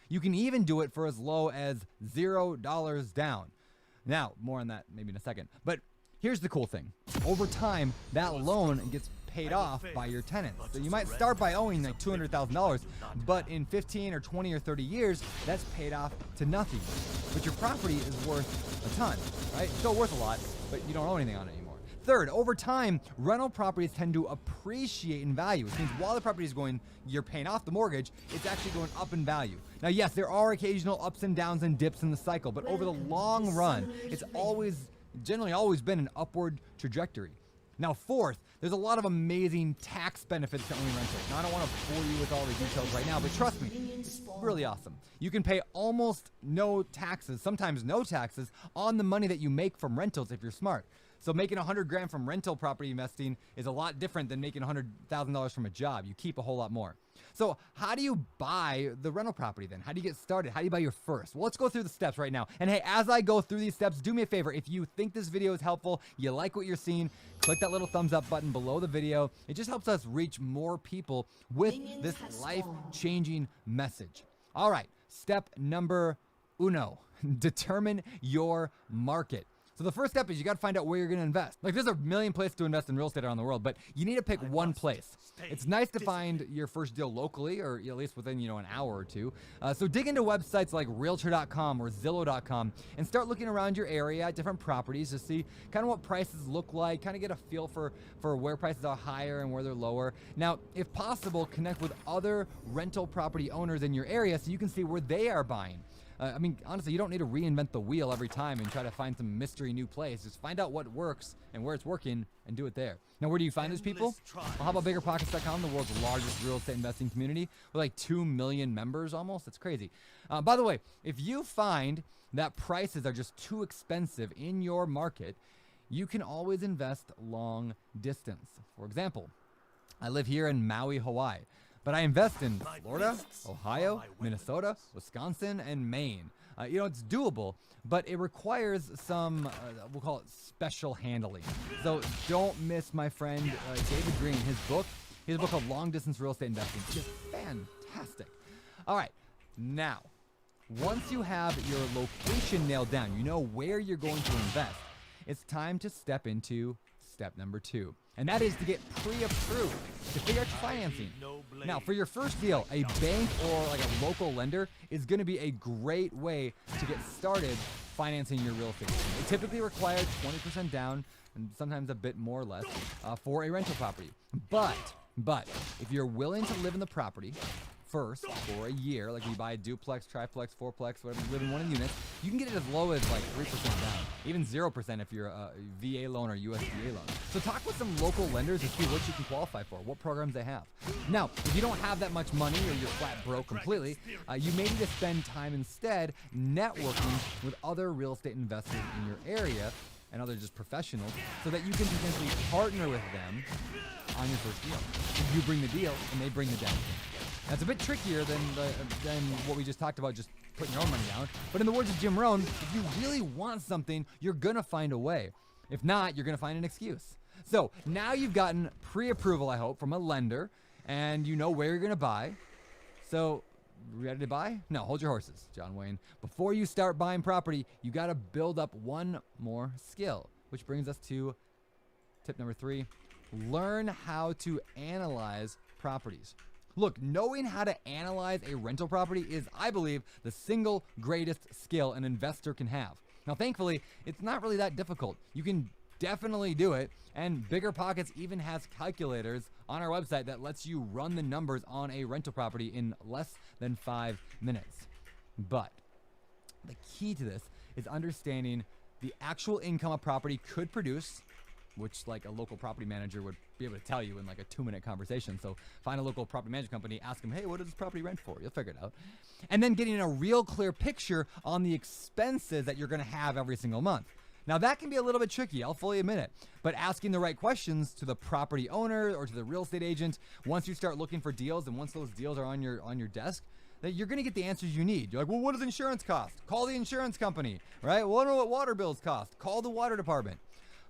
You can even do it for as low as $0 down. Now, more on that maybe in a second. But here's the cool thing. Over time, that loan gets paid off by your tenants. So you might start by owing like $200,000, but in 15 or 20 or 30 years, that's paid off to nothing. But your property is worth a ton, right? It's still worth a lot, but you don't own anything on it anymore. Third, over time, rental properties tend to appreciate in value, which means while the property is going, you're paying off the mortgage, it's actually going up in value. Now, yes, there are occasional ups and downs and dips in the cycle, but over the long run, it's generally always been an upward trajectory. Now, fourth, there's a lot of amazing tax benefits to owning rentals. Now, I don't want to bore you with all the details right now, but trust me, it's really awesome. You can pay almost no taxes, sometimes no taxes, on the money that you make from rentals if you're smart. So making $100,000 from rental property investing is a lot different than making $100,000 from a job. You keep a whole lot more. So how do you buy the rental property then? How do you get started? How do you buy your first? Well, let's go through the steps right now. And hey, as I go through these steps, do me a favor. If you think this video is helpful, you like what you're seeing, click that little thumbs up button below the video. It just helps us reach more people with this life-changing message. All right, step number uno, determine your market. So the first step is you got to find out where you're going to invest. Like there's a million places to invest in real estate around the world, but you need to pick one place. It's nice to find your first deal locally, or at least within, an hour or two. So dig into websites like Realtor.com or Zillow.com and start looking around your area at different properties to see kind of what prices look like, kind of get a feel for where prices are higher and where they're lower. Now, if possible, connect with other rental property owners in your area so you can see where they are buying. Honestly, you don't need to reinvent the wheel every time and try to find some mystery new place. Just find out what works and where it's working and do it there. Now, where do you find those people? Well, how about BiggerPockets.com, the world's largest real estate investing community with like 2 million members almost? That's crazy. By the way, if you find that prices are just too expensive in your market, you can always invest long distance. For example, I live here in Maui, Hawaii. But I invest in Florida, Ohio, Minnesota, Wisconsin, and Maine. It's doable, but it requires some, we'll call it special handling. So don't miss my friend David Green. His book called Long Distance Real Estate Investing. It's just fantastic. All right, now, once you have your location nailed down, you know where you're going to invest, it's time to step into step number 2. And that is to get pre-approved to figure out your financing. Now, for your first deal, a bank or like a local lender is going to be a great way to get started financing your real estate. It typically requires 20% down and sometimes a bit more or less for a rental property. But if you're willing to live in the property first for a year, like you buy a duplex, triplex, fourplex, whatever, you live in one of the units, you can get it as low as like 3% down, even 0% if you're a VA loan or USDA loan. So talk with some local lenders to see what you can qualify for, what programs they have. Now, if you don't have that much money or you're flat broke completely, you may need to spend time instead networking with other real estate investors in your area and other just professionals so that you can potentially partner with them on your first deal. You bring the deal and they bring the down payment. That's a bit trickier than what we just talked about, just putting your own money down. But in the words of Jim Rohn, if you really want something, you're going to find a way. If not, you're going to find an excuse. So now you've gotten pre-approval, I hope, from a lender, and you know where you're going to buy. So ready to buy? No, hold your horses, John Wayne. Before you start buying property, you got to build up one more skill, which brings us to tip number 3. Learn how to analyze properties. Look, knowing how to analyze a rental property is, I believe, the single greatest skill an investor can have. Now, thankfully, it's not really that difficult. You can definitely do it, and BiggerPockets even has calculators on our website that lets you run the numbers on a rental property in less than 5 minutes. But the key to this is understanding the actual income a property could produce, which like a local property manager would be able to tell you in like a 2-minute conversation. So find a local property management company, ask them, hey, what does this property rent for? You'll figure it out. And then getting a real clear picture on the expenses that you're going to have every single month. Now that can be a little bit tricky, I'll fully admit it, but asking the right questions to the property owner or to the real estate agent, once you start looking for deals and once those deals are on your desk, that you're going to get the answers you need. You're like, well, what does insurance cost? Call the insurance company, right? Well, I don't know what water bills cost. Call the water department.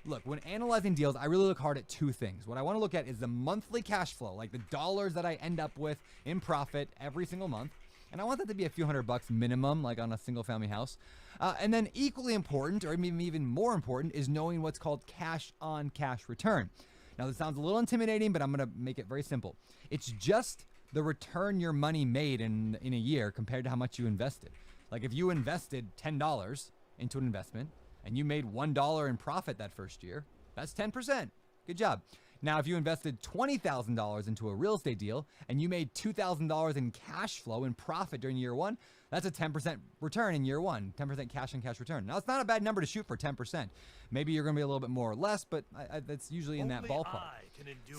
Look, when analyzing deals, I really look hard at 2 things. What I want to look at is the monthly cash flow, like the dollars that I end up with in profit every single month. And I want that to be a few $100 minimum, like on a single family house. And then equally important, or maybe even more important, is knowing what's called cash on cash return. Now this sounds a little intimidating, but I'm going to make it very simple. It's just the return your money made in a year compared to how much you invested. Like if you invested $10 into an investment and you made $1 in profit that first year, that's 10%. Good job. Now, if you invested $20,000 into a real estate deal and you made $2,000 in cash flow in profit during year one, that's a 10% return in year one, 10% cash on cash return. Now, it's not a bad number to shoot for 10%. Maybe you're going to be a little bit more or less, but that's usually in that ballpark.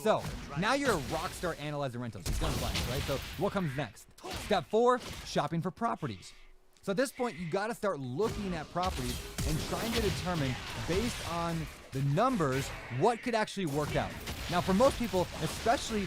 So now you're a rock star analyzing rentals. It's going to fly, right? So what comes next? Step 4, shopping for properties. So at this point, you got to start looking at properties and trying to determine, based on the numbers, what could actually work out. Now, for most people, especially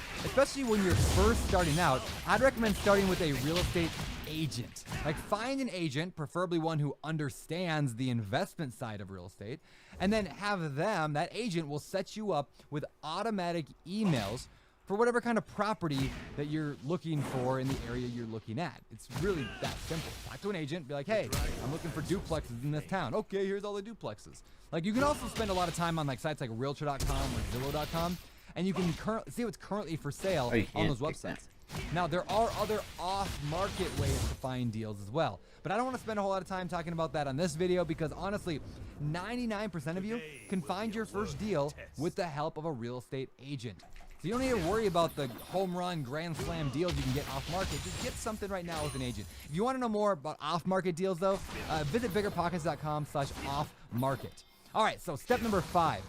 when you're first starting out, I'd recommend starting with a real estate agent. Like, find an agent, preferably one who understands the investment side of real estate, and then have them, that agent will set you up with automatic emails for whatever kind of property that you're looking for in the area you're looking at. It's really that simple. Talk to an agent, be like, hey, I'm looking for duplexes in this town. Okay, here's all the duplexes. Like, you can also spend a lot of time on like sites like Realtor.com or Zillow.com, and you can see what's currently for sale on those websites. Now, there are other off-market ways to find deals as well, but I don't want to spend a whole lot of time talking about that on this video because honestly, 99% of you can find your first deal with the help of a real estate agent. So you don't need to worry about the home run grand slam deals you can get off market. Just get something right now with an agent. If you want to know more about off market deals though, visit biggerpockets.com/off-market. All right, so step number 5.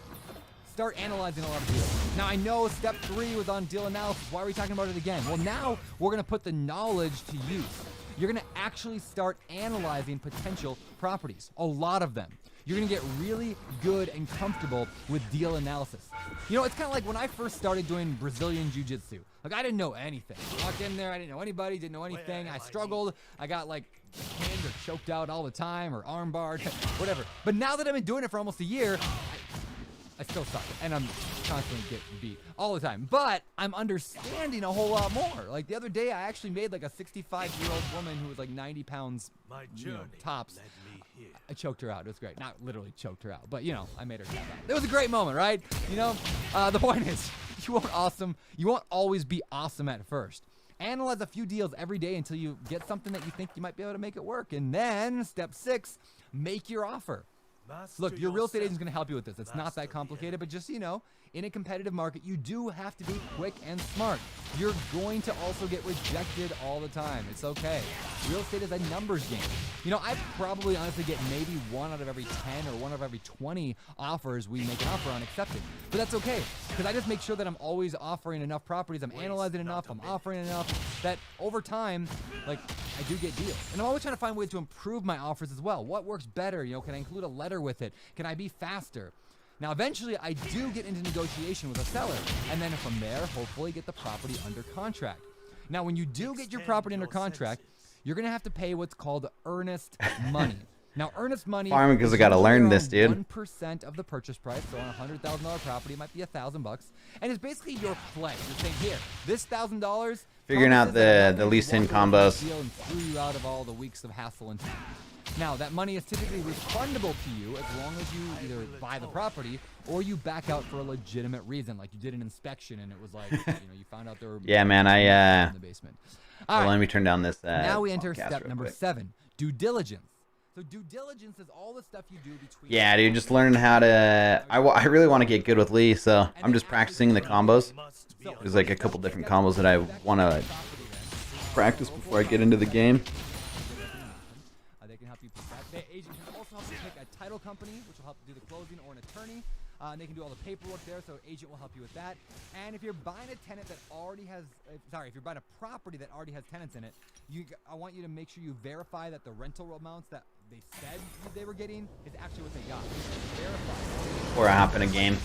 Start analyzing a lot of deals. Now, I know step 3 was on deal analysis. Why are we talking about it again? Well, now we're going to put the knowledge to use. You're going to actually start analyzing potential properties, a lot of them. You're going to get really good and comfortable with deal analysis. You know, it's kind of like when I first started doing Brazilian Jiu-Jitsu. Like, I didn't know anything. I walked in there, I didn't know anybody, didn't know anything. I struggled. I got like pinned or choked out all the time or arm barred, whatever. But now that I've been doing it for almost a year, I still suck, and I'm constantly getting beat all the time. But I'm understanding a whole lot more. Like the other day, I actually made like a 65-year-old woman who was like 90 pounds, tops. I choked her out. It was great. Not literally choked her out, but I made her tap out. It was a great moment, right? The point is, you won't always be awesome at first. Analyze a few deals every day until you get something that you think you might be able to make it work. And then step 6, make your offer. Look, your real estate agent is going to help you with this. It's not that complicated, but just, in a competitive market, you do have to be quick and smart. You're going to also get rejected all the time. It's okay. Real estate is a numbers game. I probably honestly get maybe 1 out of every 10 or 1 out of every 20 offers we make an offer on accepted. But that's okay, because I just make sure that I'm always offering enough properties, I'm analyzing enough, I'm offering enough, that over time, I do get deals. And I'm always trying to find ways to improve my offers as well. What works better? Can I include a letter with it? Can I be faster? Now, eventually, I do get into negotiation with a seller, and then from there, hopefully get the property under contract. Now, when you do get your property under contract, you're going to have to pay what's called earnest money. Now, earnest money farming because I got to learn this, dude. 1% of the purchase price. So on a $100,000 property, it might be $1,000, and it's basically your pledge. You're saying, here, this $1,000. Figuring out the lease-in combos. And threw you out of all the weeks of hassle and time. Now, that money is typically refundable to you as long as you either buy the property or you back out for a legitimate reason, like you did an inspection and it was like, you found out there were yeah, man, in the basement. All right. Let me turn down this. Now we enter step number 7, due diligence. So due diligence is all the stuff you do between. Yeah, dude, just learning how to. I really want to get good with Lee, so I'm just practicing the combos. There's like a couple different combos that I want to practice before I get into the game. They can help you pick that. The agent can also help you pick a title company, which will help do the closing, or an attorney. And they can do all the paperwork there, so agent will help you with that. And if you're buying a tenant that already has, if you're buying a property that already has tenants in it, I want you to make sure you verify that the rental amounts that they said they were getting is actually what they got. Verify. Or I hop in a game.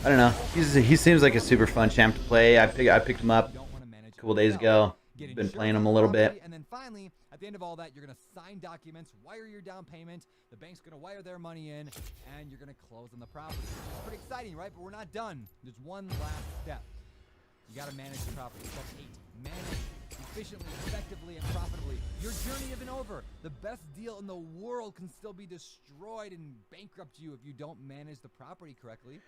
I don't know. He seems like a super fun champ to play. I picked him up a couple days ago. Been playing him a little bit. And then finally, at the end of all that, you're going to sign documents, wire your down payment, the bank's going to wire their money in, and you're going to close on the property. It's pretty exciting, right? But we're not done. There's one last step. You got to manage the property. Step 8, manage efficiently, effectively, and profitably. Your journey isn't over. The best deal in the world can still be destroyed and bankrupt you if you don't manage the property correctly.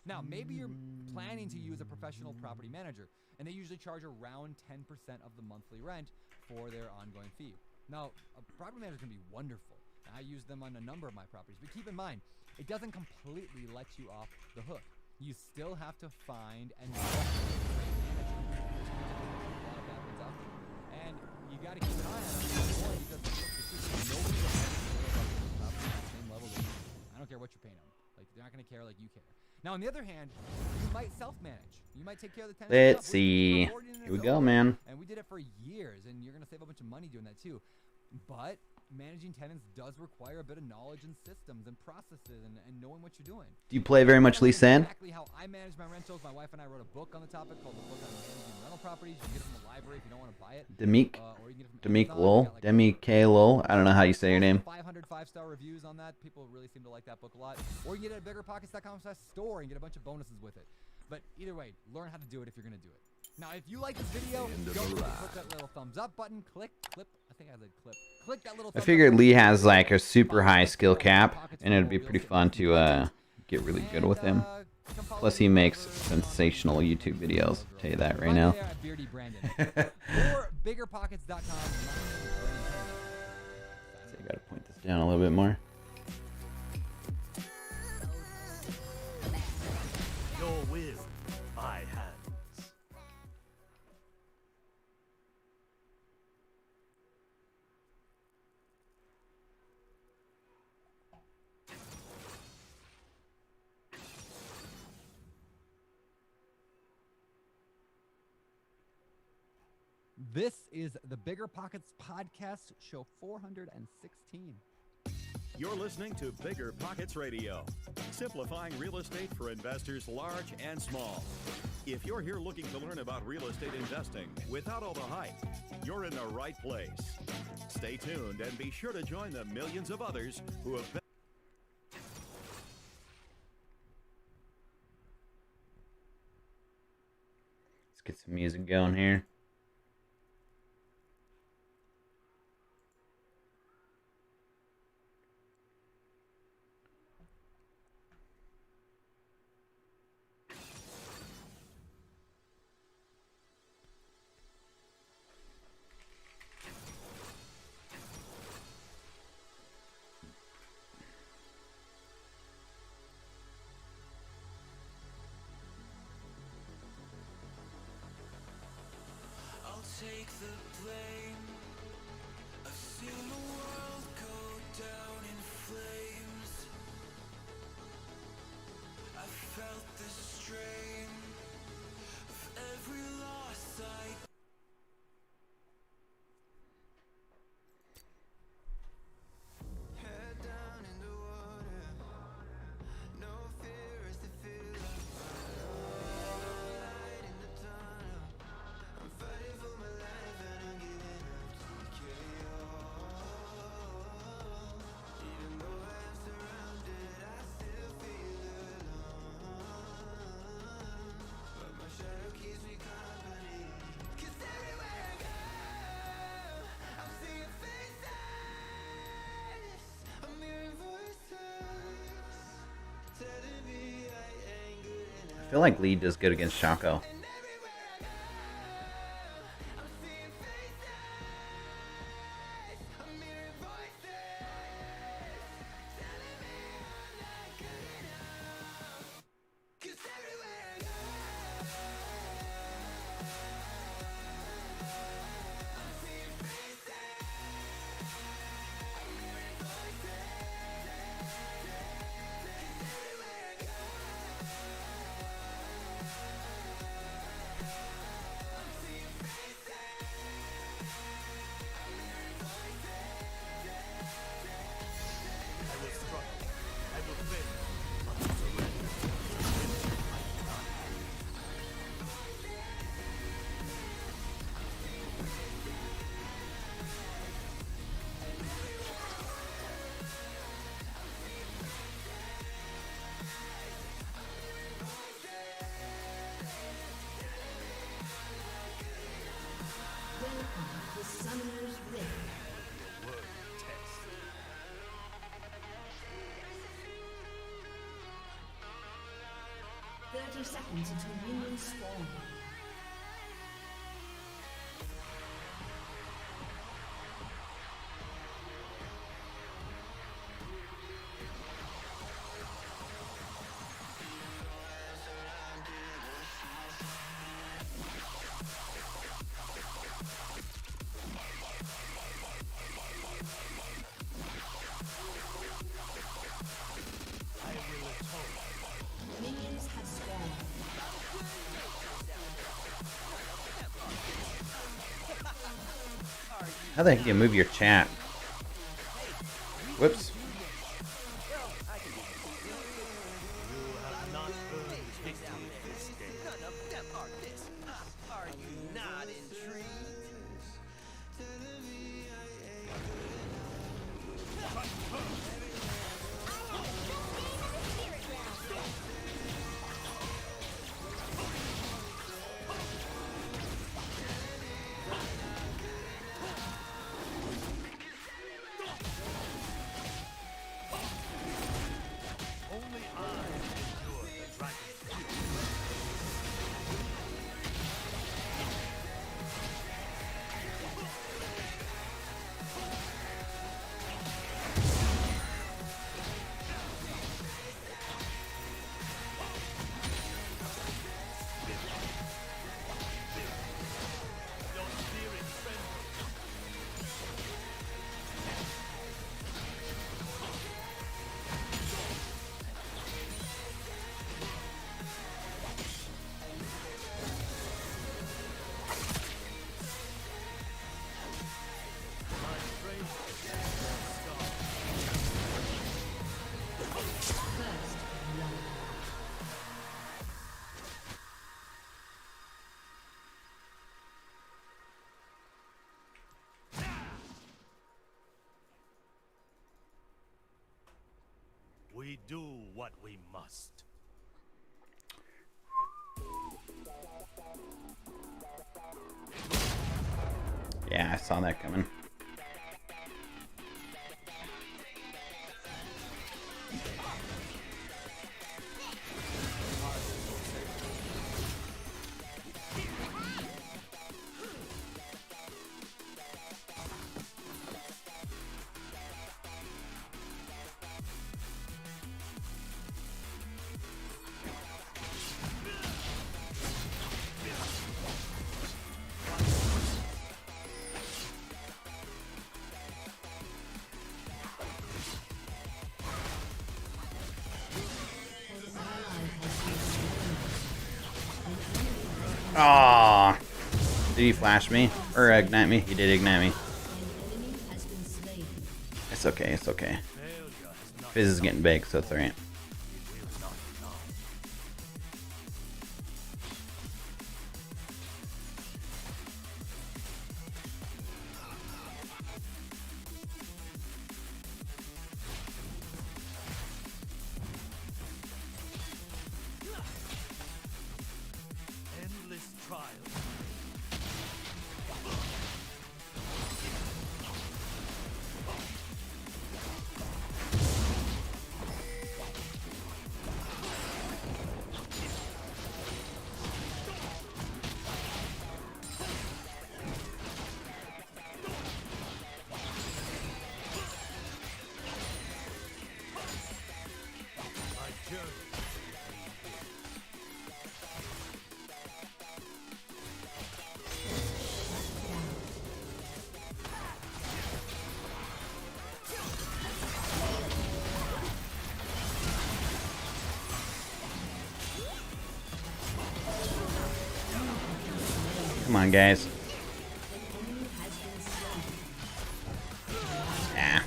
Now, maybe you're planning to use a professional property manager, and they usually charge around 10% of the monthly rent for their ongoing fee. Now, a property manager can be wonderful. I use them on a number of my properties, but keep in mind, it doesn't completely let you off the hook. You still have to find and vet a great manager. There's a lot of bad ones out there. And you got to keep an eye on them because nobody will ever care about the property at the same level that you do. I don't care what you're paying them. Like, they're not going to care like you care. Now, on the other hand, you might self-manage. You might take care of the tenants. Let's see. Here we go, man. And we did it for years, and you're going to save a bunch of money doing that too. But managing tenants does require a bit of knowledge and systems and processes and knowing what you're doing. Do you play very much Lee Sin? Exactly how I manage my rentals. My wife and I wrote a book on the topic called The Book on Managing Rental Properties. You can get it from the library if you don't want to buy it. Demik. Or you can get it from Demik Amazon. Lowell. Got, like, Demi K. Lowell. I don't know how you say your name. 500 5-star reviews on that. People really seem to like that book a lot. Or you can get it at biggerpockets.com/store and get a bunch of bonuses with it. But either way, learn how to do it if you're going to do it. Now, if you like this video, don't forget to click that little thumbs up button. Click that little thumbs I up figured button. Lee has like a super high skill cap, and it'd be pretty fun to get really good with him. Plus, he makes sensational YouTube videos. I'll tell you that right now. Beardy Brandon. Or biggerpockets.com. So I gotta point this down a little bit more. Your will, my hands. This is the Bigger Pockets Podcast, show 416. You're listening to Bigger Pockets Radio, simplifying real estate for investors large and small. If you're here looking to learn about real estate investing without all the hype, you're in the right place. Stay tuned and be sure to join the millions of others who have been. Let's get some music going here. Take the blame. I've seen the world go down in flames. I felt the strain of every loss I. Head down in the water. No fear as the feel of light in the tunnel. I'm fighting for my life and I'm giving up TKO. Even though I'm surrounded, I still feel alone. But my shadow keeps me company. 'Cause everywhere I go, I'm seeing faces, I'm hearing voices telling me I ain't good enough. I feel like Lee does good against Shaco. And everywhere I go, I'm seeing faces, I'm hearing voices telling me I'm not good enough. 'Cause everywhere I go, I'm seeing faces, I'm hearing voices. 'Cause everywhere I go, seconds until minions spawn. Minions have spawned. How the heck do you move your chat? Whoops. We do what we must. Yeah, I saw that coming. Ah, did he flash me or ignite me? He did ignite me. Enemy has been slain. It's okay. It's okay. Fizz is getting big, so it's alright. Endless trials. My journey. Come on, guys. Yeah.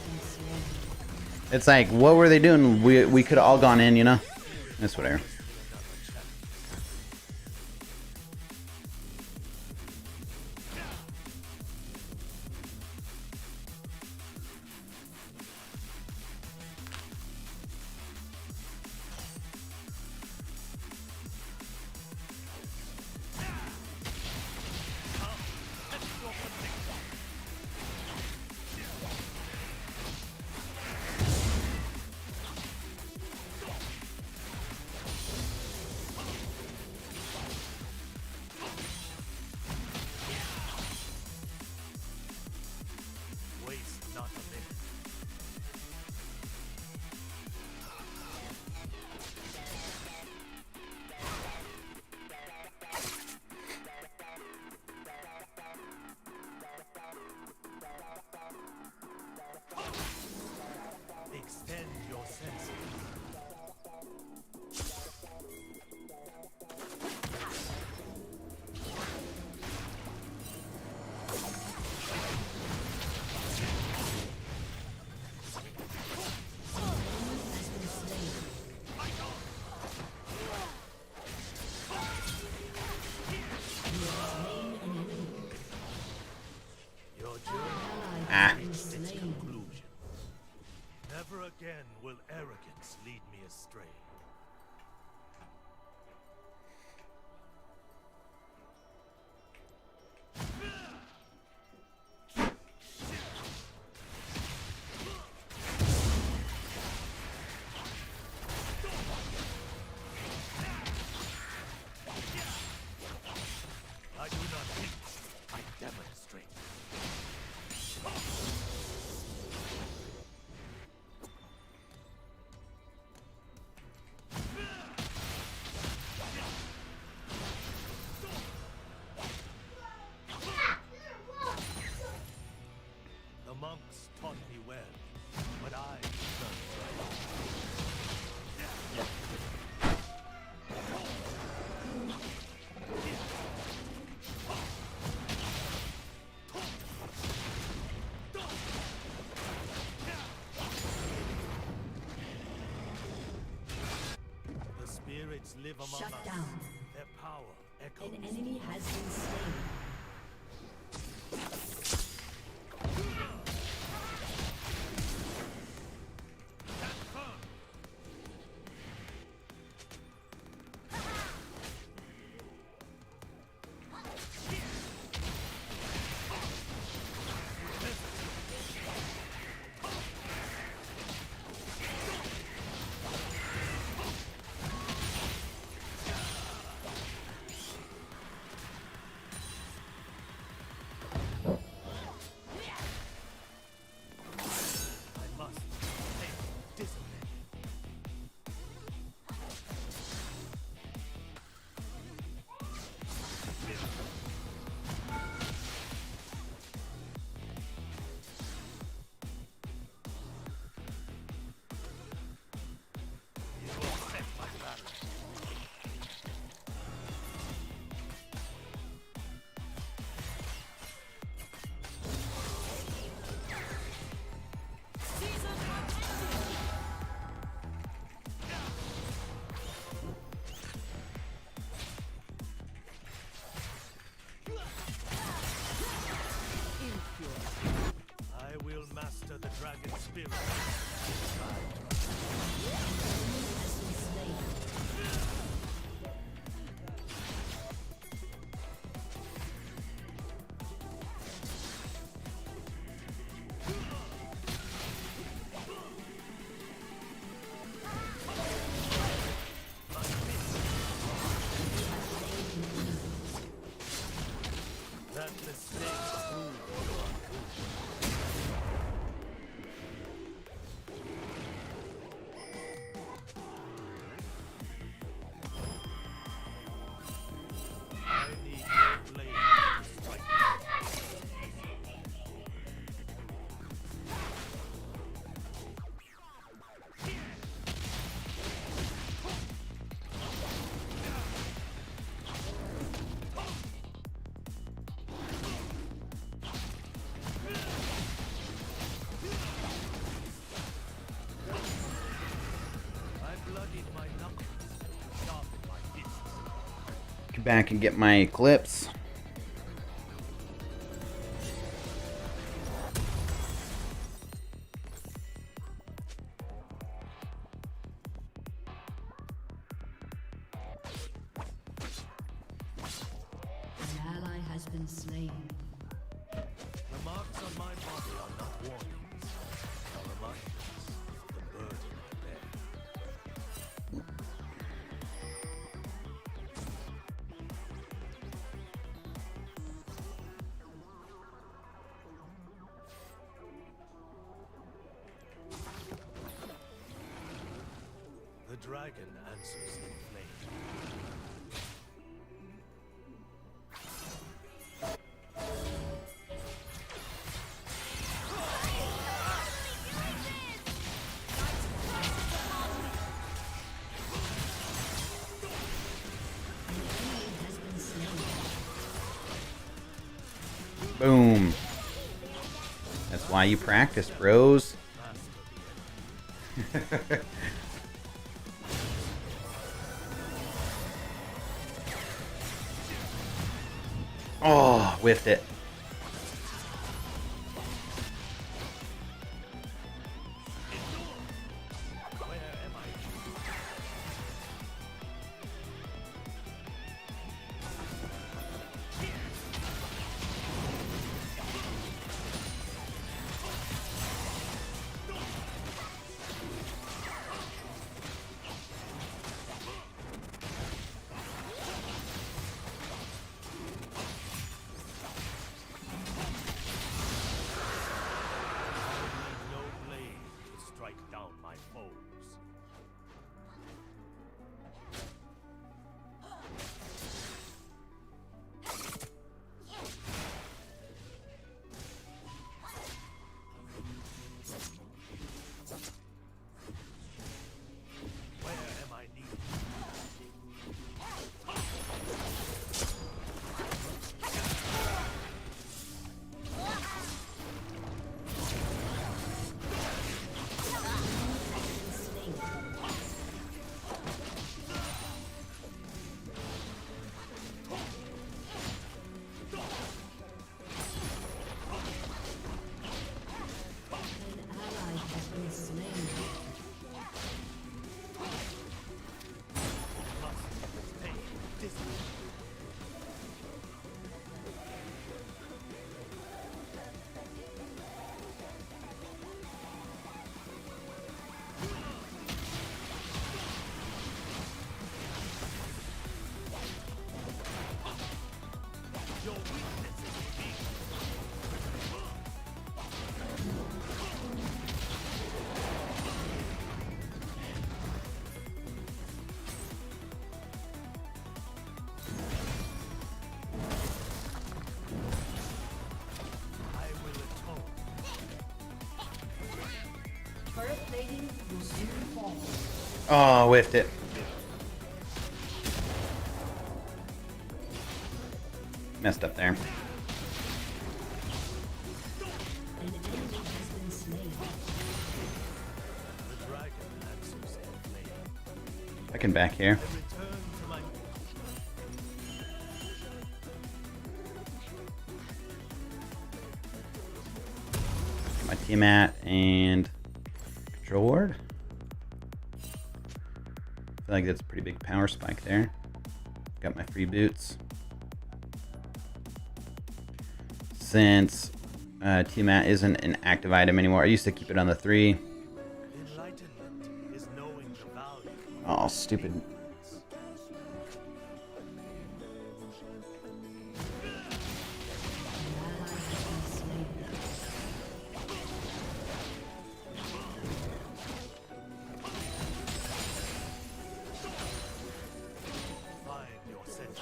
It's like, what were they doing? We could have all gone in, you know? That's whatever. not a myth. Extend your senses. Has been slain. You have slain an enemy. Your journey Ally Ah. has been its slain. conclusion. Never again will arrogance lead me astray. I do not teach, I demonstrate. The monks taught me well, but I learned right. The spirits live among Shut us. down. Their power echoes. An enemy has been slain. I must take discipline. You will set my battle. I will master the dragon spirit. Has been slain. That mistake proved your I need no blade to strike me. I bloodied my knuckles to sharpen my fists. Come back and get my clips. An ally has been slain. The marks on my body are not warnings, they are reminders of the burden I bear. dragon answers in flame. Boom. That's why you practice, bros. Oh, whiffed it. Where am I? No blade to strike down my foes. Where am I needed? An ally has been slain. Must stay distant. Your weakness is weak. I will atone. Turret plating will soon fall. Oh, whiffed it. Messed up there. An enemy has been slain. The dragon answers in flame. I can back here. Return to my My Tiamat and Control Ward. I feel like that's a pretty big power spike there. Got my free boots. Since Tiamat isn't an active item anymore, I used to keep it on the 3. enlightenment is knowing the value. Oh, stupid. An ally has been slain. Find your sense.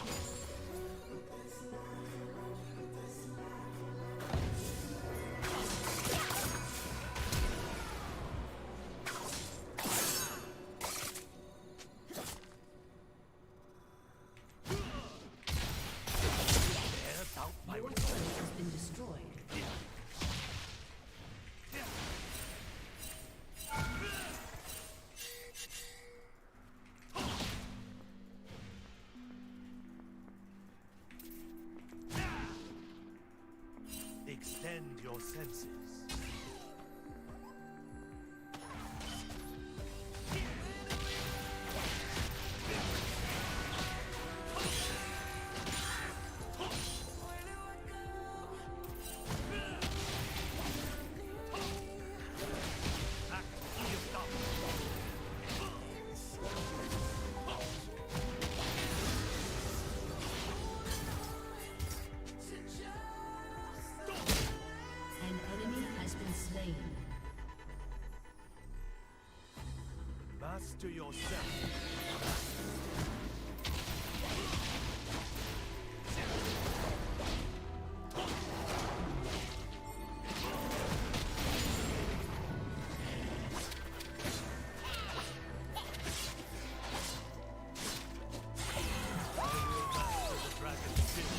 Master yourself. I will master the dragon's spirit.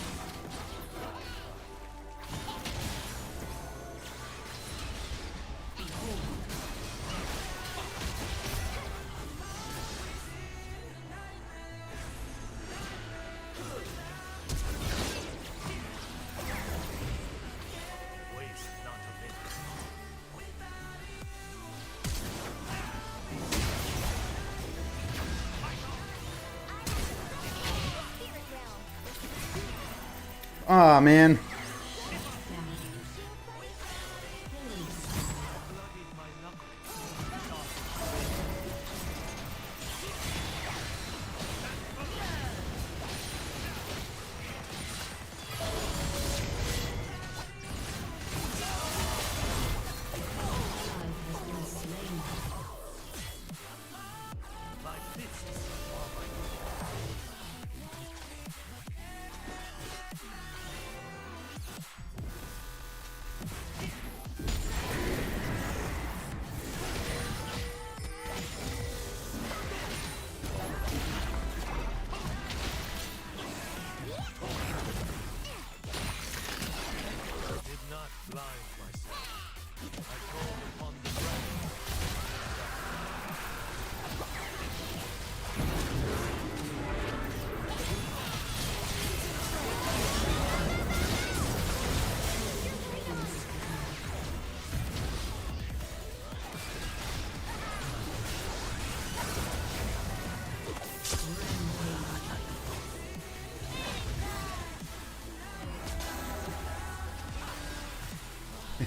Waste not a minute. Aw, man. Bloodied my knuckles. My fists are my I did not blind myself. I called upon the dragon.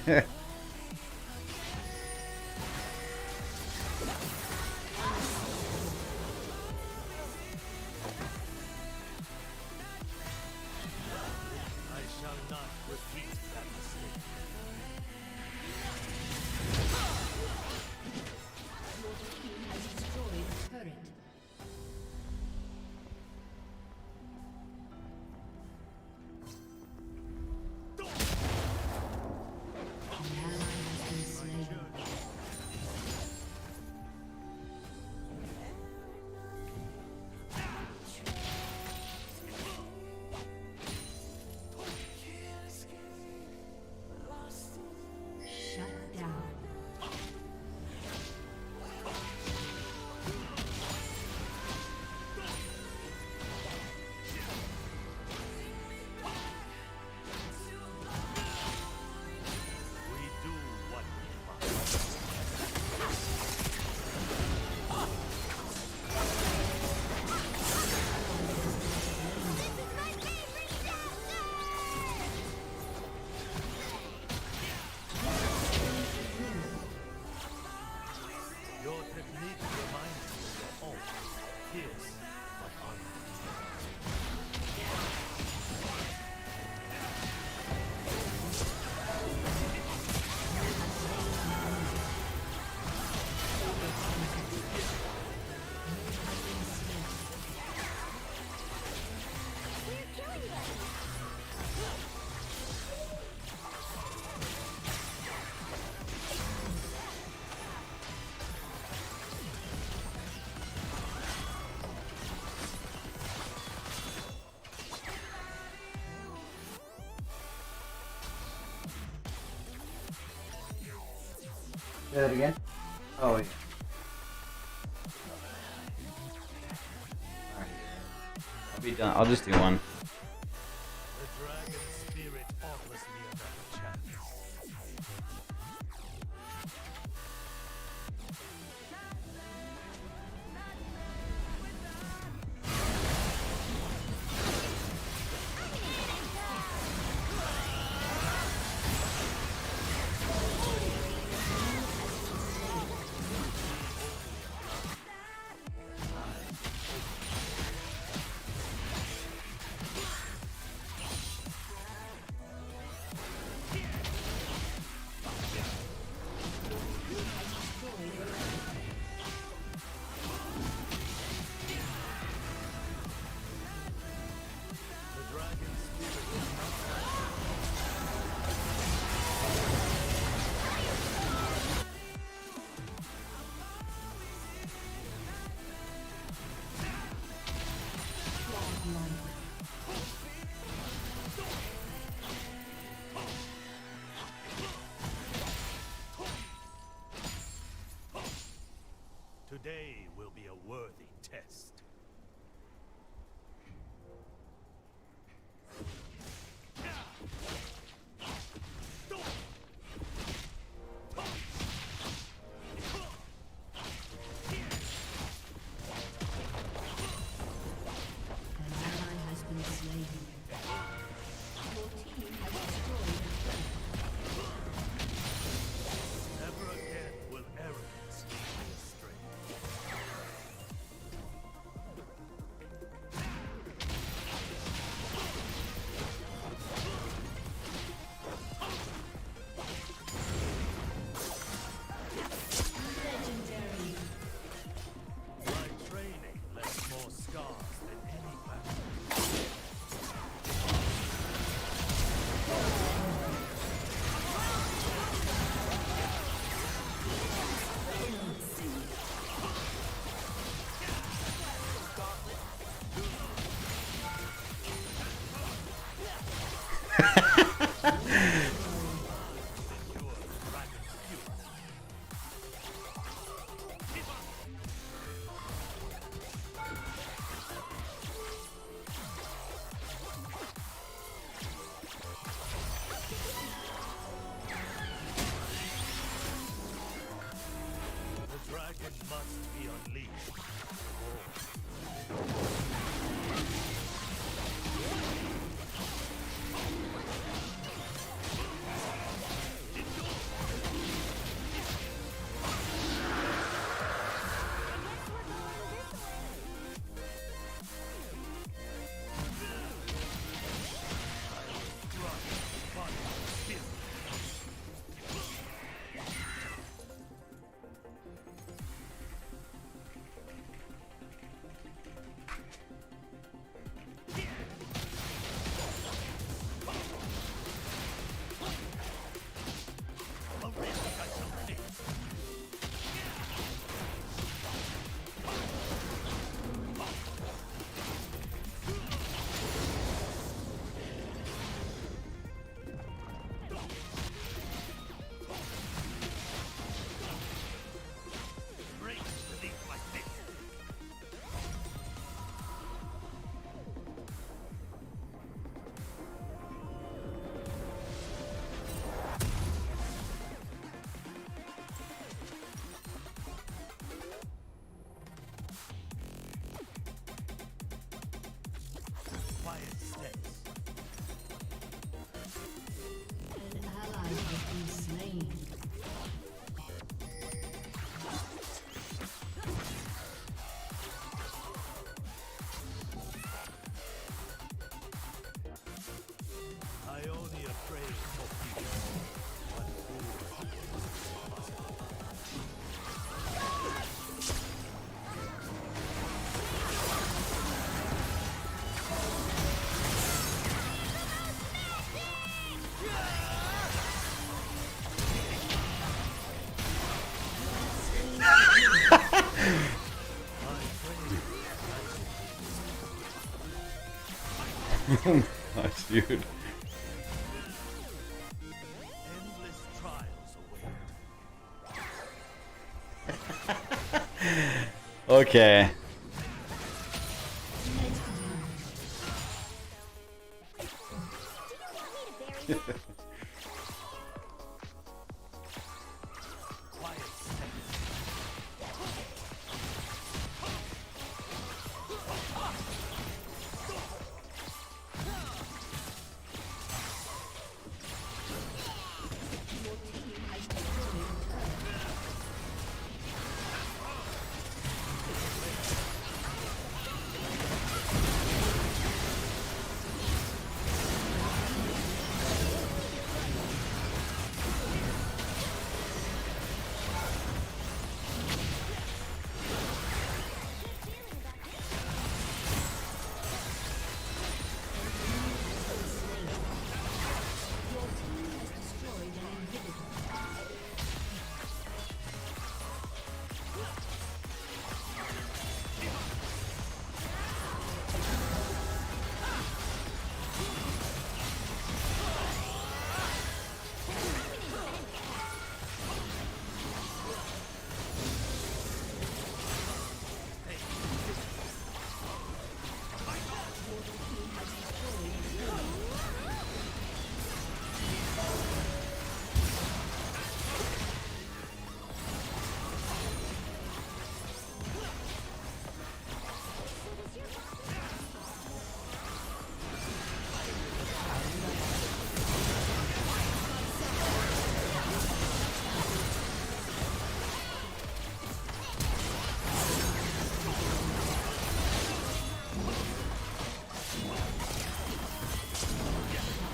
I shall not repeat that mistake. Team has destroyed a turret. An ally has been slain. Shut down. We do what we must. Your technique reminds me of your own. Fierce, but honorable. Say that again? Oh, yeah. Alright. I'll be done. I'll just do one. The dragon spirit offers me another chance. Today will be a worthy test. An ally has been slain. Your team has destroyed a turret. Never again will arrogance lead me astray. Legendary. My training left more scars than any battle. The dragon must be unleashed. Break beneath my feet. Quiet steps. An ally has been slain. Ionia prays for peace. But war must Nice, dude. endless trials await. Okay. Quiet steps.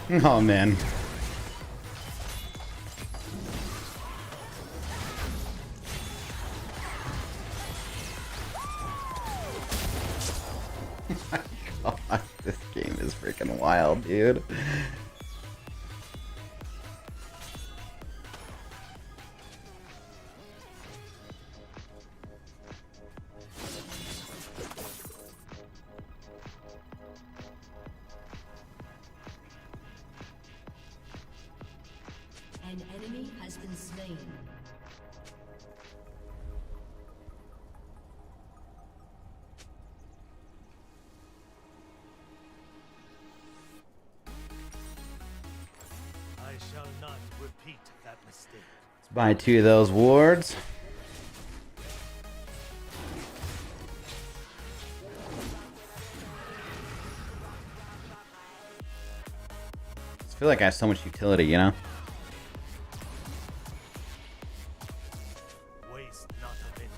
Oh man. God, this game is freaking wild, dude. An enemy has been slain. I shall not repeat that mistake. Let's buy 2 of those wards. I feel like I have so much utility, you know? Waste not a minute.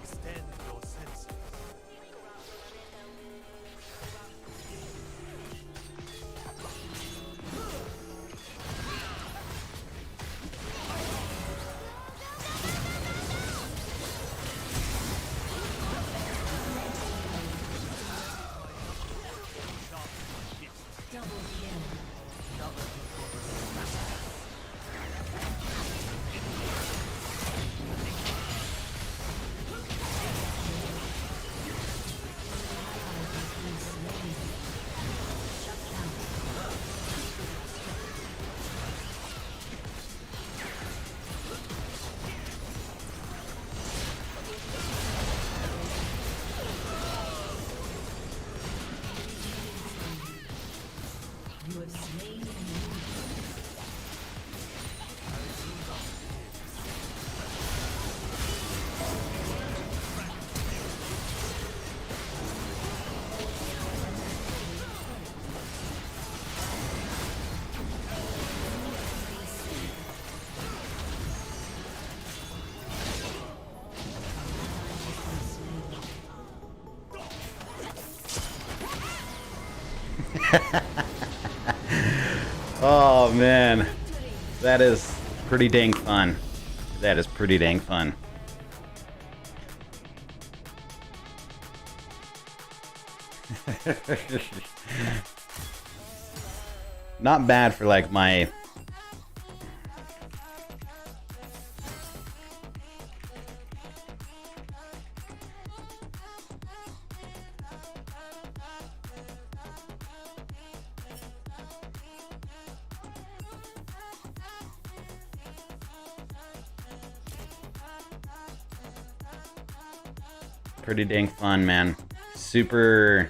Extend your senses. Double kill. You have slain an enemy. Oh man, that is pretty dang fun. That is pretty dang fun. Not bad for like my... Pretty dang fun, man. Super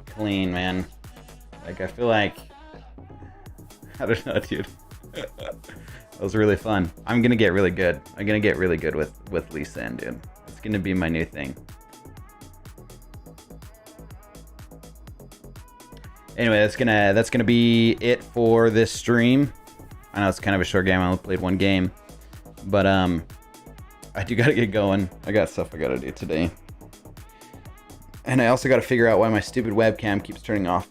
clean, man. Like, I feel like... I don't know, dude. That was really fun. I'm gonna get really good. I'm gonna get really good with Lee Sin, dude. It's gonna be my new thing. Anyway, that's gonna be it for this stream. I know it's kind of a short game. I only played one game, but I do gotta get going. I got stuff I gotta do today, and I also gotta figure out why my stupid webcam keeps turning off.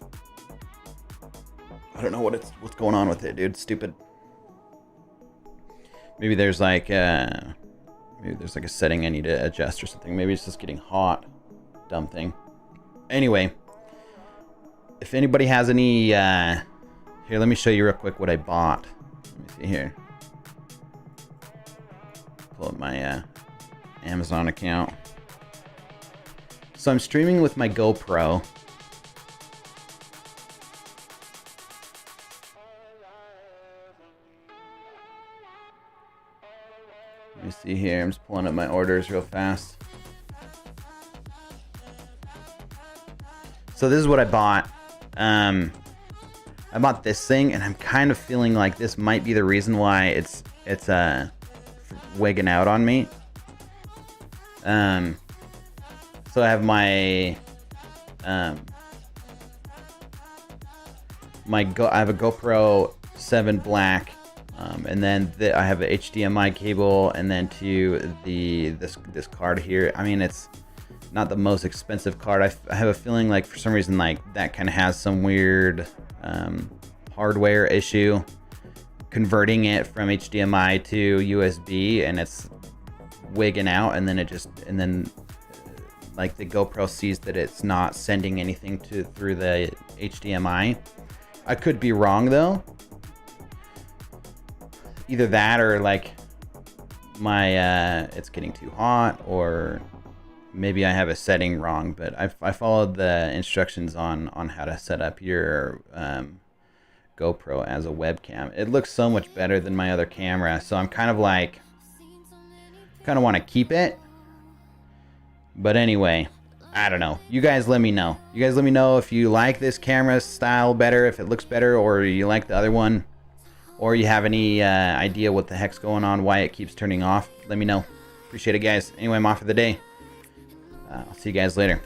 I don't know what's going on with it, dude. Stupid. Maybe there's like a setting I need to adjust or something. Maybe it's just getting hot. Dumb thing. Anyway, if anybody has any, here, let me show you real quick what I bought. Let me see here. Pull up my Amazon account. So I'm streaming with my GoPro. Let me see here. I'm just pulling up my orders real fast. So this is what I bought. I bought this thing, and I'm kind of feeling like this might be the reason why it's wigging out on me. So I have my I have a GoPro 7 Black, and then I have an HDMI cable, and then to this card here. I mean, it's not the most expensive card. I have a feeling like for some reason like that kind of has some weird hardware issue converting it from HDMI to USB, and it's wigging out, and then like the GoPro sees that it's not sending anything through the HDMI. I could be wrong though. Either that or like my it's getting too hot, or maybe I have a setting wrong, but I followed the instructions on how to set up your GoPro as a webcam. It looks so much better than my other camera, so I'm kind of like, want to keep it. But anyway, I don't know. You guys let me know. You guys let me know if you like this camera style better, if it looks better, or you like the other one, or you have any idea what the heck's going on, why it keeps turning off. Let me know. Appreciate it, guys. Anyway, I'm off for the day. I'll see you guys later.